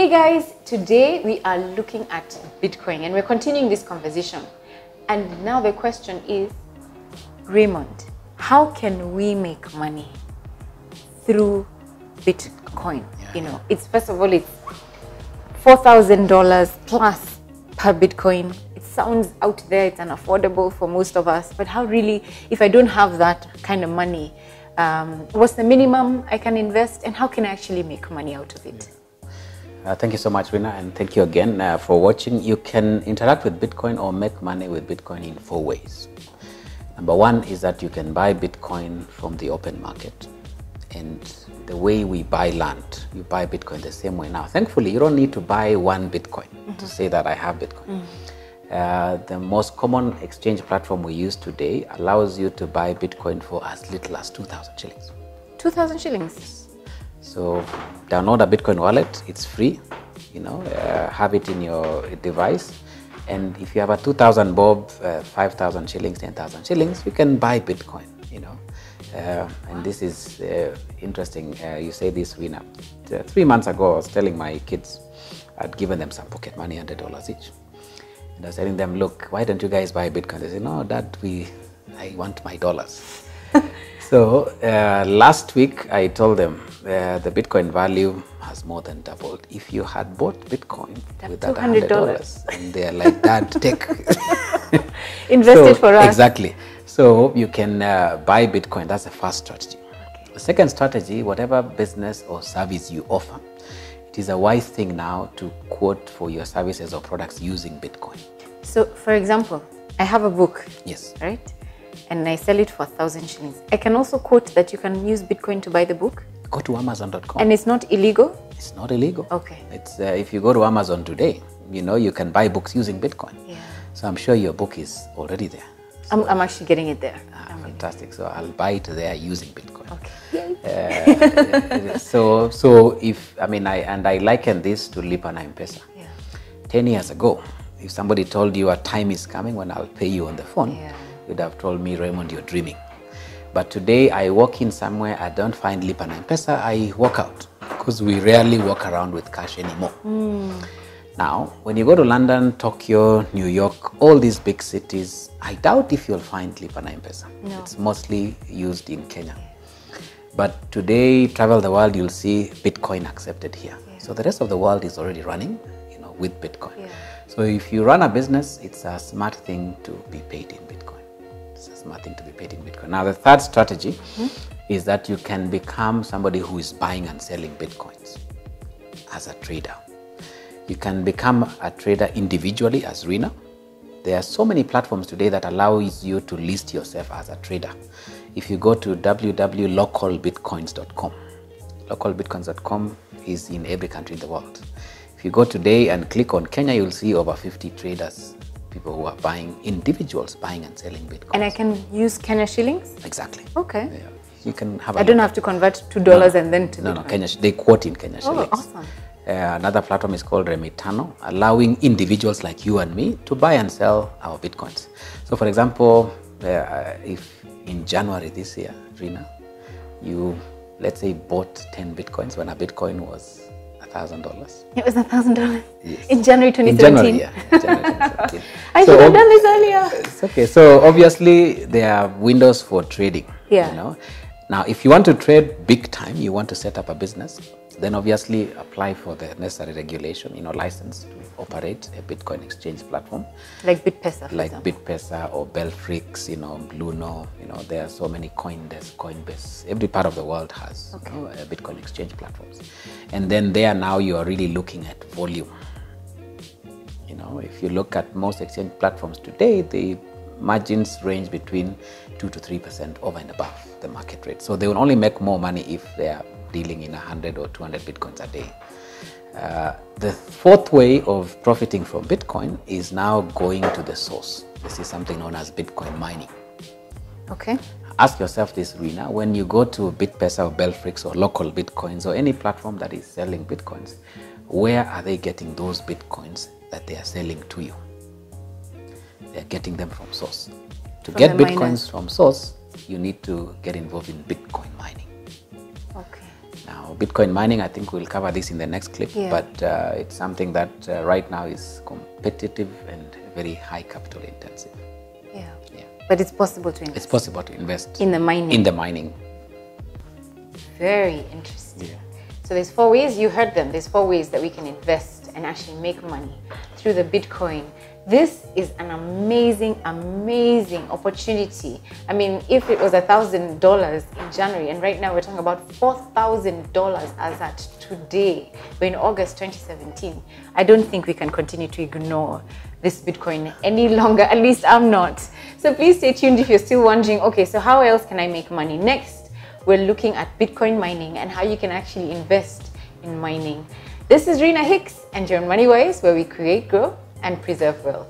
Hey guys, today we are looking at Bitcoin and we're continuing this conversation. And now the question is, Raymond, how can we make money through Bitcoin? You know, it's first of all, it's $4,000 plus per Bitcoin. It sounds out there, it's unaffordable for most of us, but how really, if I don't have that kind of money, what's the minimum I can invest and how can I actually make money out of it? Thank you so much, Rina, and thank you again for watching. You can interact with Bitcoin or make money with Bitcoin in 4 ways. Number one is that you can buy Bitcoin from the open market. And the way we buy land, you buy Bitcoin the same way now. Thankfully, you don't need to buy one Bitcoin to say that I have Bitcoin. The most common exchange platform we use today allows you to buy Bitcoin for as little as 2,000 shillings. 2,000 shillings? So download a Bitcoin wallet, it's free, you know, have it in your device. And if you have a 2,000 bob, 5,000 shillings, 10,000 shillings, you can buy Bitcoin, you know. And this is interesting, you say this, Rina. 3 months ago, I was telling my kids, I'd given them some pocket money, $100 each. And I was telling them, look, why don't you guys buy Bitcoin? They said, no, Dad, I want my dollars. So last week, I told them the Bitcoin value has more than doubled. If you had bought Bitcoin with that $100, and they're like, Dad, take. Invest it for us. Exactly. So you can buy Bitcoin. That's the first strategy. Okay. The second strategy, whatever business or service you offer, it is a wise thing now to quote for your services or products using Bitcoin. So, for example, I have a book. Yes. Right? And I sell it for 1,000 shillings. I can also quote that you can use Bitcoin to buy the book. Go to Amazon.com. And it's not illegal? It's not illegal. Okay. It's if you go to Amazon today, you know, you can buy books using Bitcoin. Yeah. So I'm sure your book is already there. So I'm actually getting it there. Fantastic. So I'll buy it there using Bitcoin. Okay. So if, I mean, I liken this to Lipa na M-Pesa. Yeah. 10 years ago, if somebody told you a time is coming when I'll pay you on the phone, you'd have told me, Raymond, you're dreaming. But today I walk in somewhere, I don't find Lipa na M-Pesa, I walk out because we rarely walk around with cash anymore. Now, when you go to London, Tokyo, New York, all these big cities, I doubt if you'll find Lipa na M-Pesa. No. It's mostly used in Kenya. But today, travel the world, you'll see Bitcoin accepted here. Yeah. So the rest of the world is already running, you know, with Bitcoin. Yeah. So if you run a business, it's a smart thing to be paid in Bitcoin. It's a smart thing to be paid in Bitcoin. Now, the third strategy is that you can become somebody who is buying and selling Bitcoins as a trader. You can become a trader individually as Rina. There are so many platforms today that allows you to list yourself as a trader. If you go to www.localbitcoins.com, localbitcoins.com is in every country in the world. If you go today and click on Kenya, you'll see over 50 traders, people who are buying, individuals buying and selling Bitcoin. And I can use Kenya shillings? Exactly. Okay. Yeah. You can have I don't have to convert $2 and then to Bitcoin. No, Kenya, they quote in Kenya shillings. Oh, awesome. Another platform is called Remitano, allowing individuals like you and me to buy and sell our Bitcoins. So for example, if in January this year, Rina, you, let's say, bought 10 Bitcoins when a Bitcoin was $1,000. It was $1,000? Yes. In January 2017? In January, yeah. In January 2017. I should have done this earlier. It's okay. So obviously, there are windows for trading. Yeah. You know? Now, if you want to trade big time, you want to set up a business, then obviously apply for the necessary regulation, you know, license to operate a Bitcoin exchange platform. Like BitPesa, like BitPesa or Belfrix, you know, Bluno, you know, there are so many Coindesk, Coinbase. Every part of the world has you know, Bitcoin exchange platforms. And then there now you are really looking at volume. You know, if you look at most exchange platforms today, the margins range between 2 to 3% over and above the market rate. So they will only make more money if they are dealing in 100 or 200 Bitcoins a day. The fourth way of profiting from Bitcoin is now going to the source. This is something known as Bitcoin mining. Okay. Ask yourself this, Rina, when you go to BitPesa or Belfrix or local Bitcoins or any platform that is selling Bitcoins, where are they getting those Bitcoins that they are selling to you? They are getting them from source. To get Bitcoins from source, you need to get involved in Bitcoin mining. Okay. Now, Bitcoin mining, I think we'll cover this in the next clip, Yeah. but it's something that right now is competitive and very high capital intensive. Yeah. Yeah. But it's possible to invest. It's possible to invest In the mining. In the mining. Very interesting. Yeah. So there's 4 ways, you heard them. There's 4 ways that we can invest and actually make money through the Bitcoin. This is an amazing, amazing opportunity. I mean, if it was $1,000 in January, and right now we're talking about $4,000 as at today, we're in August 2017, I don't think we can continue to ignore this Bitcoin any longer. At least I'm not. So please stay tuned if you're still wondering, okay, so how else can I make money? Next, we're looking at Bitcoin mining and how you can actually invest in mining. This is Rina Hicks, and you're on MoneyWise, where we create, grow, and preserve wealth.